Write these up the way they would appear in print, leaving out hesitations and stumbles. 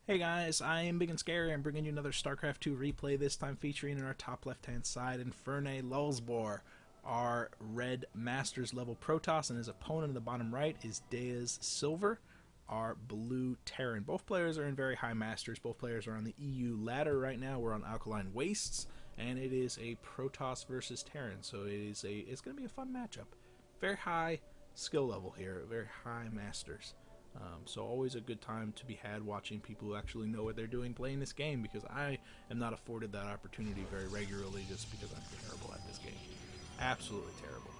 Hey guys, I am Ibigandscary. I'm bringing you another StarCraft 2 replay, this time featuring in our top left-hand side inferi LulsBoR, our red Masters level Protoss, and his opponent in the bottom right is Dea's silveR, our blue Terran. Both players are in very high Masters. Both players are on the EU ladder right now. We're on Alkaline Wastes, and it is a Protoss versus Terran, so it's going to be a fun matchup. Very high skill level here, very high Masters. So always a good time to be had watching people who actually know what they're doing playing this game, because I am not afforded that opportunity very regularly just because I'm terrible at this game. Absolutely terrible.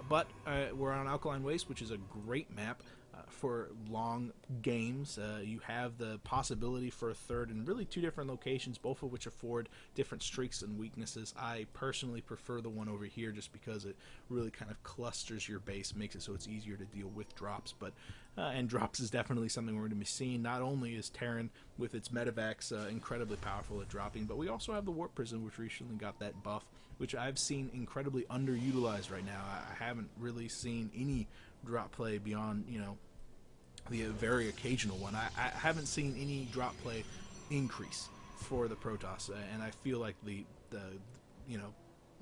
But we're on Alkaline Waste, which is a great map for long games. You have the possibility for a third in really two different locations, both of which afford different strengths and weaknesses. I personally prefer the one over here just because it really kind of clusters your base, makes it so it's easier to deal with drops. But and drops is definitely something we're going to be seeing. Not only is Terran with its medevacs incredibly powerful at dropping, but we also have the Warp Prison, which recently got that buff, which I've seen incredibly underutilized right now. I haven't really seen any drop play beyond, the very occasional one. I haven't seen any drop play increase for the Protoss, and I feel like the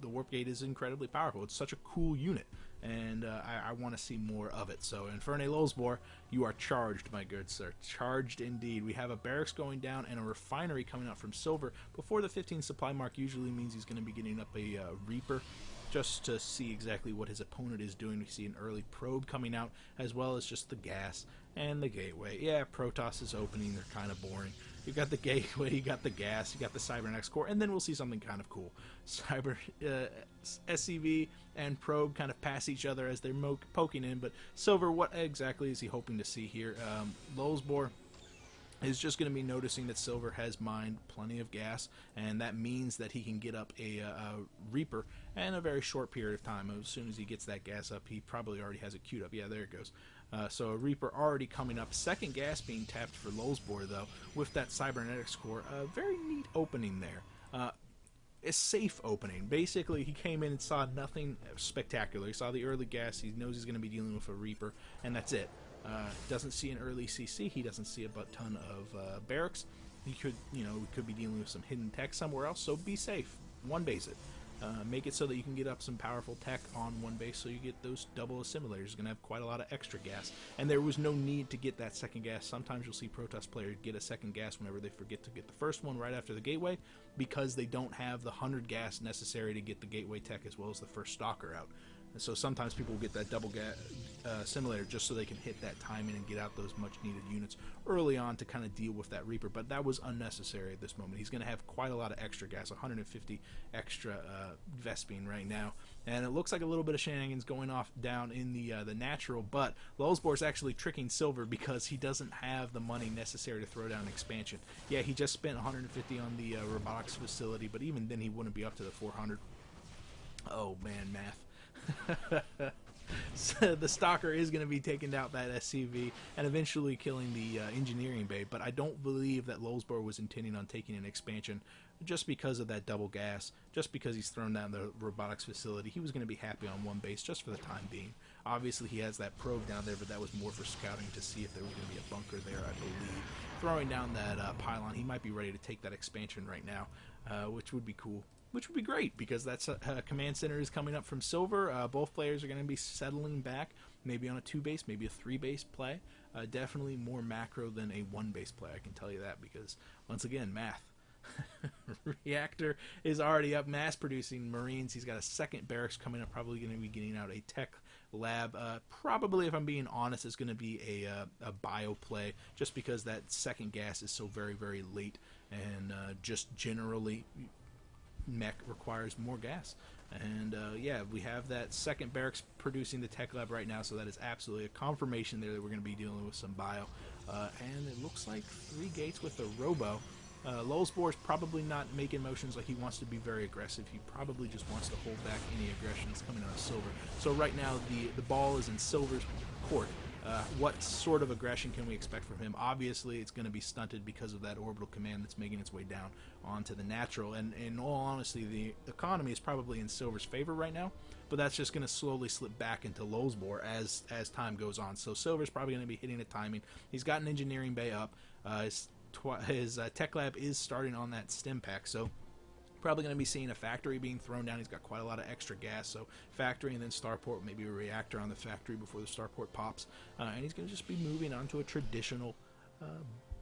Warp Gate is incredibly powerful. It's such a cool unit, and I want to see more of it. So, inferi LulsBoR, you are charged, my good sir. Charged indeed. We have a barracks going down and a refinery coming out from silveR. Before the 15 supply mark usually means he's going to be getting up a Reaper, just to see exactly what his opponent is doing. We see an early probe coming out, as well as just the gas and the gateway. Yeah, Protoss is opening. They're kind of boring. You got the gateway, you got the gas, you got the cybernetics core, and then we'll see something kind of cool. SCV and probe kind of pass each other as they're poking in, but silveR, what exactly is he hoping to see here? LulsBoR is just going to be noticing that silveR has mined plenty of gas, and that means that he can get up a Reaper in a very short period of time. As soon as he gets that gas up, he probably already has it queued up. Yeah, there it goes. So a Reaper already coming up. Second gas being tapped for LulsBoR, though, with that cybernetics core. A very neat opening there. A safe opening. Basically, he came in and saw nothing spectacular. He saw the early gas. He knows he's going to be dealing with a Reaper, and that's it. Doesn't see an early CC. He doesn't see a ton of barracks. He could, could be dealing with some hidden tech somewhere else. So be safe. One base it. Make it so that you can get up some powerful tech on one base, so you get those double assimilators. You're going to have quite a lot of extra gas, and there was no need to get that second gas. Sometimes you'll see Protoss players get a second gas whenever they forget to get the first one right after the gateway, because they don't have the 100 gas necessary to get the gateway tech as well as the first stalker out. And so sometimes people will get that double simulator just so they can hit that timing and get out those much needed units early on to kind of deal with that Reaper. But that was unnecessary at this moment. He's going to have quite a lot of extra gas, 150 extra Vespene right now, and it looks like a little bit of shenanigans going off down in the natural. But LulsBoR is actually tricking silveR because he doesn't have the money necessary to throw down an expansion. Yeah, he just spent 150 on the robotics facility, but even then he wouldn't be up to the 400. Oh man, math. So the Stalker is going to be taking out that SCV and eventually killing the engineering bay, but I don't believe that LulsBoR was intending on taking an expansion just because of that double gas, just because he's thrown down the robotics facility. He was going to be happy on one base just for the time being. Obviously he has that probe down there, but that was more for scouting to see if there was going to be a bunker there, I believe. Throwing down that pylon, he might be ready to take that expansion right now, which would be cool. Which would be great, because that's command center is coming up from silveR. Both players are going to be settling back, maybe on a 2-base, maybe a 3-base play. Definitely more macro than a 1-base play, I can tell you that, because, once again, math. Reactor is already up, mass producing Marines. He's got a second barracks coming up, probably going to be getting out a tech lab. Probably, if I'm being honest, is going to be a bio play, just because that second gas is so very, very late, and just generally mech requires more gas. And yeah, we have that second barracks producing the tech lab right now, so that is absolutely a confirmation there that we're going to be dealing with some bio. And it looks like 3 gates with a robo. LulsBoR is probably not making motions like he wants to be very aggressive. He probably just wants to hold back any aggression that's coming out of silveR. So right now the ball is in silveR's court. What sort of aggression can we expect from him? Obviously, it's going to be stunted because of that orbital command that's making its way down onto the natural. And in all honesty, the economy is probably in silveR's favor right now, but that's just going to slowly slip back into LulsBoR as time goes on. So silveR's probably going to be hitting a timing. He's got an engineering bay up. His tech lab is starting on that stim pack, so probably going to be seeing a factory being thrown down. He's got quite a lot of extra gas, so factory and then starport, maybe a reactor on the factory before the starport pops, and he's going to just be moving on to a traditional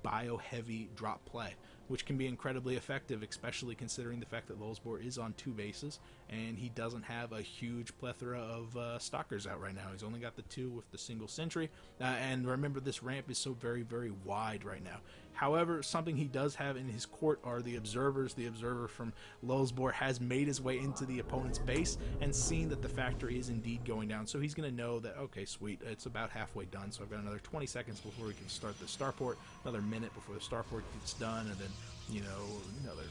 bio-heavy drop play, which can be incredibly effective, especially considering the fact that LulsBoR is on 2 bases and he doesn't have a huge plethora of stalkers out right now. He's only got the 2 with the single sentry, and remember, this ramp is so very, very wide right now. However, something he does have in his court are the observers. The observer from LulsBoR has made his way into the opponent's base and seen that the factory is indeed going down. So he's going to know that, okay, sweet, it's about halfway done. So I've got another 20 seconds before we can start the starport, another minute before the starport gets done, and then, you know, another,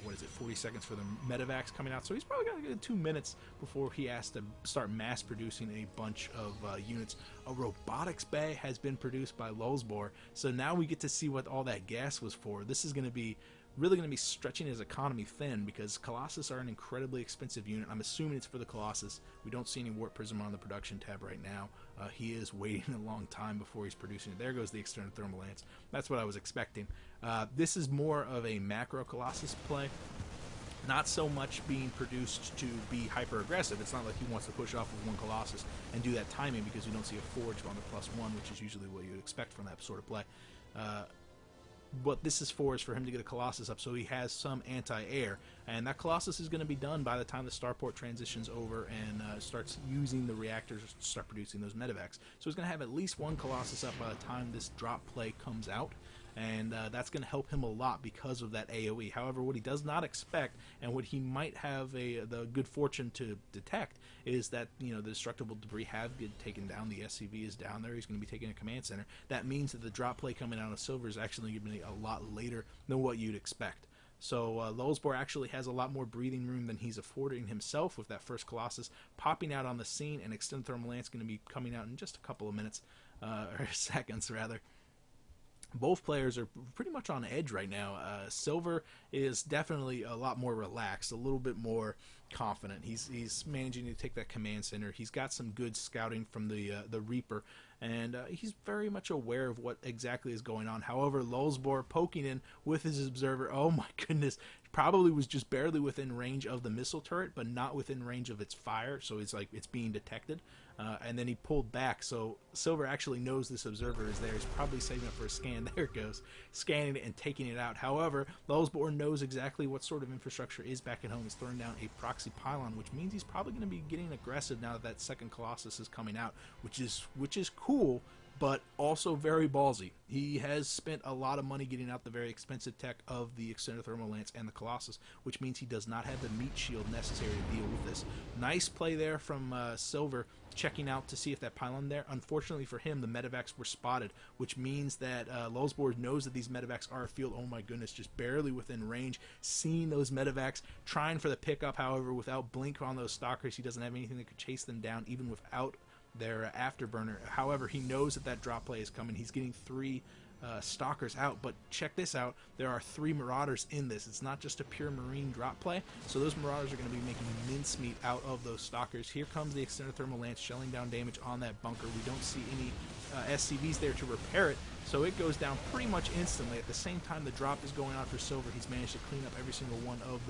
what is it, 40 seconds for the medevacs coming out. So he's probably going to get 2 minutes before he has to start mass producing a bunch of units. A robotics bay has been produced by LulsBoR, so now we get to see what all that gas was for. This is going to be really going to be stretching his economy thin, because Colossus are an incredibly expensive unit. I'm assuming it's for the Colossus. We don't see any Warp Prism on the production tab right now. He is waiting a long time before he's producing it. There goes the external thermal lance. That's what I was expecting. This is more of a macro Colossus play. Not so much being produced to be hyper aggressive. It's not like he wants to push off with 1 Colossus and do that timing, because we don't see a forge on the +1, which is usually what you would expect from that sort of play. What this is for him to get a Colossus up so he has some anti-air, and that Colossus is going to be done by the time the starport transitions over and starts using the reactors to start producing those medevacs. So he's going to have at least 1 Colossus up by the time this drop play comes out, and that's going to help him a lot because of that AoE. However, what he does not expect, and what he might have the good fortune to detect, is that, you know, the destructible debris have been taken down. The SCV is down there. He's going to be taking a command center. That means that the drop play coming out of silveR is actually going to be a lot later than what you'd expect. So LulsBoR actually has a lot more breathing room than he's affording himself with that first Colossus popping out on the scene, and extended thermal lance going to be coming out in just a couple of minutes, or seconds rather. Both players are pretty much on edge right now. silveR is definitely a lot more relaxed, a little bit more confident. He's managing to take that command center. He's got some good scouting from the Reaper, and he's very much aware of what exactly is going on. However, LulsBoR poking in with his observer, oh my goodness, probably was just barely within range of the missile turret, but not within range of its fire, so it's like it's being detected. And then he pulled back, so silveR actually knows this observer is there. He's probably saving it for a scan. There it goes, scanning it and taking it out. However, LulsBoR knows exactly what sort of infrastructure is back at home. He's throwing down a proxy pylon, which means he's probably going to be getting aggressive now that that second Colossus is coming out, which is cool, but also very ballsy. He has spent a lot of money getting out the very expensive tech of the extended thermal lance and the Colossus, which means he does not have the meat shield necessary to deal with this. Nice play there from silveR, checking out to see if that pylon there. Unfortunately for him, the medevacs were spotted, which means that LulsBoR knows that these medevacs are afield. Oh my goodness, just barely within range. Seeing those medevacs, trying for the pickup, however, without blink on those stalkers, he doesn't have anything that could chase them down, even without their afterburner. However, he knows that that drop play is coming. He's getting 3 stalkers out, but check this out, there are 3 marauders in this. It's not just a pure marine drop play, so those marauders are going to be making mincemeat out of those stalkers. Here comes the extended thermal lance, shelling down damage on that bunker. We don't see any SCVs there to repair it, so it goes down pretty much instantly. At the same time the drop is going on for silveR, he's managed to clean up every single one of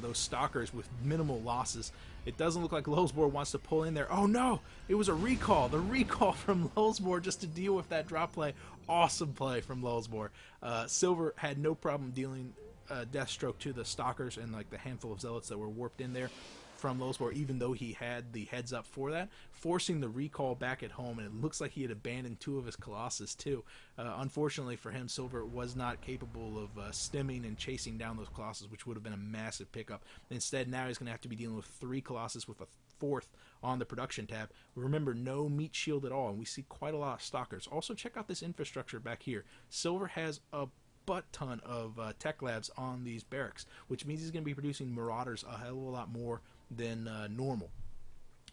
those stalkers with minimal losses. It doesn't look like LulsBoR wants to pull in there. Oh no! It was a recall! The recall from LulsBoR just to deal with that drop play. Awesome play from LulsBoR. silveR had no problem dealing Deathstroke to the stalkers and like the handful of zealots that were warped in there from LulsBoR, even though he had the heads up for that, forcing the recall back at home, and it looks like he had abandoned 2 of his Colossus too. Unfortunately for him, silveR was not capable of stemming and chasing down those Colossus, which would have been a massive pickup. Instead, now he's going to have to be dealing with 3 Colossus with a 4th on the production tab. Remember, no meat shield at all, and we see quite a lot of stalkers. Also, check out this infrastructure back here. silveR has a butt ton of tech labs on these barracks, which means he's going to be producing marauders a hell of a lot more than normal.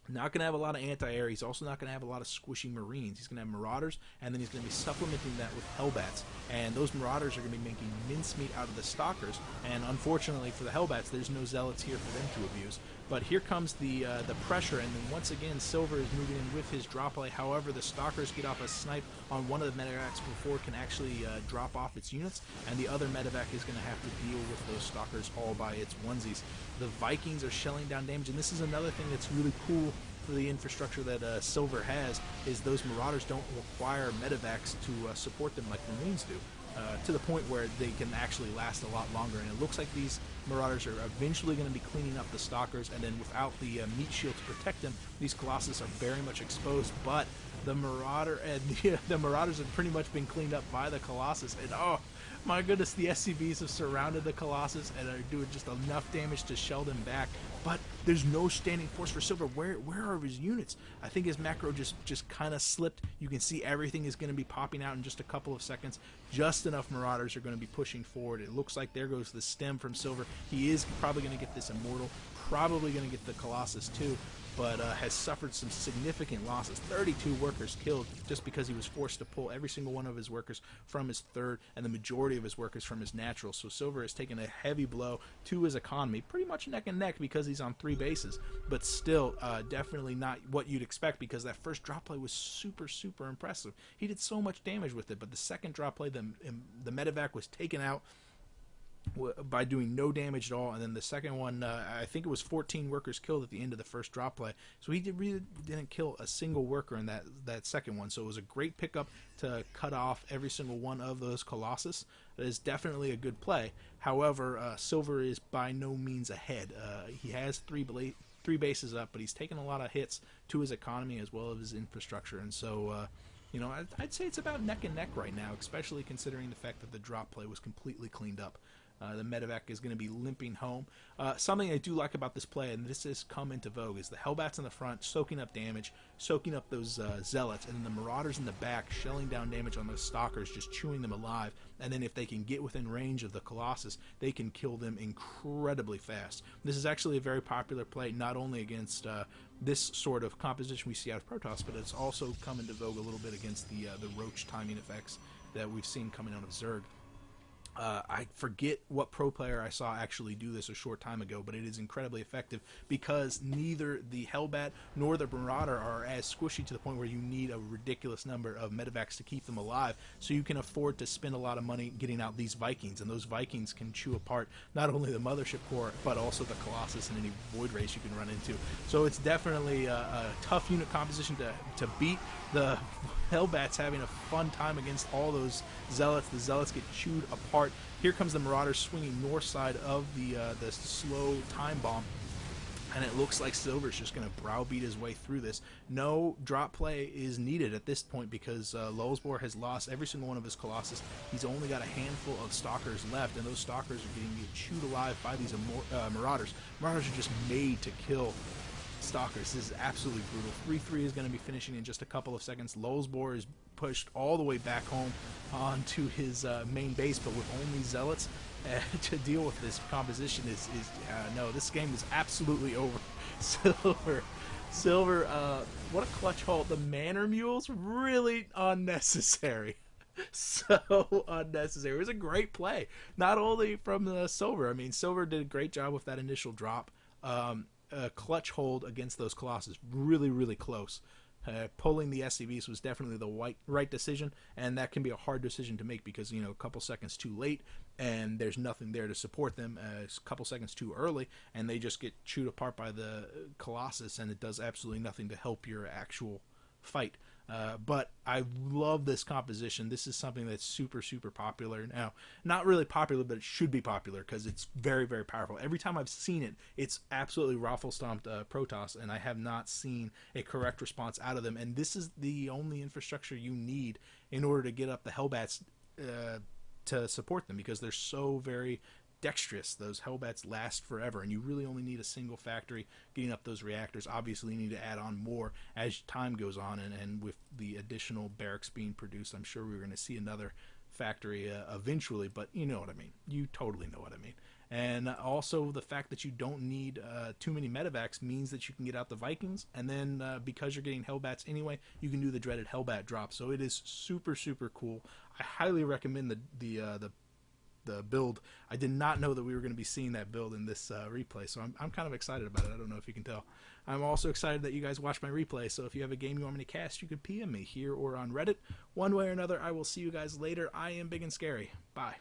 Not going to have a lot of anti-air. He's also not going to have a lot of squishy marines. He's going to have marauders, and then he's going to be supplementing that with hellbats. And those marauders are going to be making mincemeat out of the stalkers. And unfortunately for the hellbats, there's no zealots here for them to abuse. But here comes the pressure, and then once again, silveR is moving in with his drop play. However, the stalkers get off a snipe on one of the medevacs before it can actually drop off its units, and the other medevac is going to have to deal with those stalkers all by its onesies. The Vikings are shelling down damage, and this is another thing that's really cool for the infrastructure that silveR has, is those Marauders don't require medevacs to support them like Marines do. To the point where they can actually last a lot longer, and it looks like these Marauders are eventually going to be cleaning up the stalkers, and then without the meat shield to protect them, these Colossus are very much exposed. But the Marauder and the Marauders have pretty much been cleaned up by the Colossus, and oh my goodness, the SCVs have surrounded the Colossus and are doing just enough damage to shell them back. But there's no standing force for silveR. Where are his units? I think his macro just kind of slipped. You can see everything is going to be popping out in just a couple of seconds. Just enough Marauders are going to be pushing forward. It looks like there goes the stem from silveR. He is probably going to get this Immortal, probably going to get the Colossus too, but has suffered some significant losses. 32 workers killed just because he was forced to pull every single one of his workers from his third and the majority of his workers from his natural. So silveR has taken a heavy blow to his economy, pretty much neck and neck because he's on 3 bases, but still definitely not what you'd expect, because that first drop play was super impressive. He did so much damage with it, but the second drop play, the medevac was taken out by doing no damage at all, and then the second one, I think it was 14 workers killed at the end of the first drop play. So he really didn't kill a single worker in that second one. So it was a great pickup to cut off every single one of those Colossus. It is definitely a good play. However, silveR is by no means ahead. He has three bases up, but he's taken a lot of hits to his economy as well as his infrastructure, and so you know, I'd say it's about neck and neck right now, especially considering the fact that the drop play was completely cleaned up. The medevac is going to be limping home. Something I do like about this play, and this has come into vogue, is the Hellbats in the front soaking up damage, soaking up those Zealots, and then the Marauders in the back shelling down damage on those Stalkers, just chewing them alive. And then if they can get within range of the Colossus, they can kill them incredibly fast. This is actually a very popular play, not only against this sort of composition we see out of Protoss, but it's also come into vogue a little bit against the Roach timing effects that we've seen coming out of Zerg. I forget what pro player I saw actually do this a short time ago, but it is incredibly effective because neither the Hellbat nor the Marauder are as squishy to the point where you need a ridiculous number of medevacs to keep them alive, so you can afford to spend a lot of money getting out these Vikings, and those Vikings can chew apart not only the Mothership Core, but also the Colossus and any Void Race you can run into. So it's definitely a tough unit composition to beat. The Hellbats having a fun time against all those Zealots. The Zealots get chewed apart. Here comes the Marauders swinging north side of the slow time bomb, and it looks like silveR's just going to browbeat his way through this. No drop play is needed at this point because LulsBoR has lost every single one of his Colossus. He's only got a handful of Stalkers left, and those Stalkers are getting chewed alive by these Marauders. Marauders are just made to kill Stalkers. This is absolutely brutal. 3-3 is going to be finishing in just a couple of seconds. LulsBoR is pushed all the way back home onto his main base, but with only Zealots to deal with this composition no, this game is absolutely over. silveR, what a clutch haul. The Manor Mules, really unnecessary. So unnecessary. It was a great play, not only from silveR. I mean, silveR did a great job with that initial drop. Clutch hold against those Colossus, really close. Pulling the SCVs was definitely the right decision, and that can be a hard decision to make because, you know, a couple seconds too late and there's nothing there to support them, a couple seconds too early and they just get chewed apart by the Colossus, and it does absolutely nothing to help your actual fight. But I love this composition. This is something that's super popular now. Not really popular, but it should be popular because it's very powerful. Every time I've seen it, it's absolutely raffle-stomped Protoss, and I have not seen a correct response out of them. And this is the only infrastructure you need in order to get up the Hellbats to support them, because they're so very dexterous. Those Hellbats last forever, and you really only need a single factory getting up those reactors. Obviously, you need to add on more as time goes on, and with the additional barracks being produced, I'm sure we're going to see another factory eventually, but you know what I mean. You totally know what I mean. And also the fact that you don't need too many medevacs means that you can get out the Vikings, and then because you're getting Hellbats anyway, you can do the dreaded Hellbat drop. So it is super cool. I highly recommend the the build. I did not know that we were going to be seeing that build in this replay, so I'm kind of excited about it. I don't know if you can tell. I'm also excited that you guys watch my replay, so if you have a game you want me to cast, you could PM me here or on Reddit. One way or another, I will see you guys later. I am Big and Scary. Bye.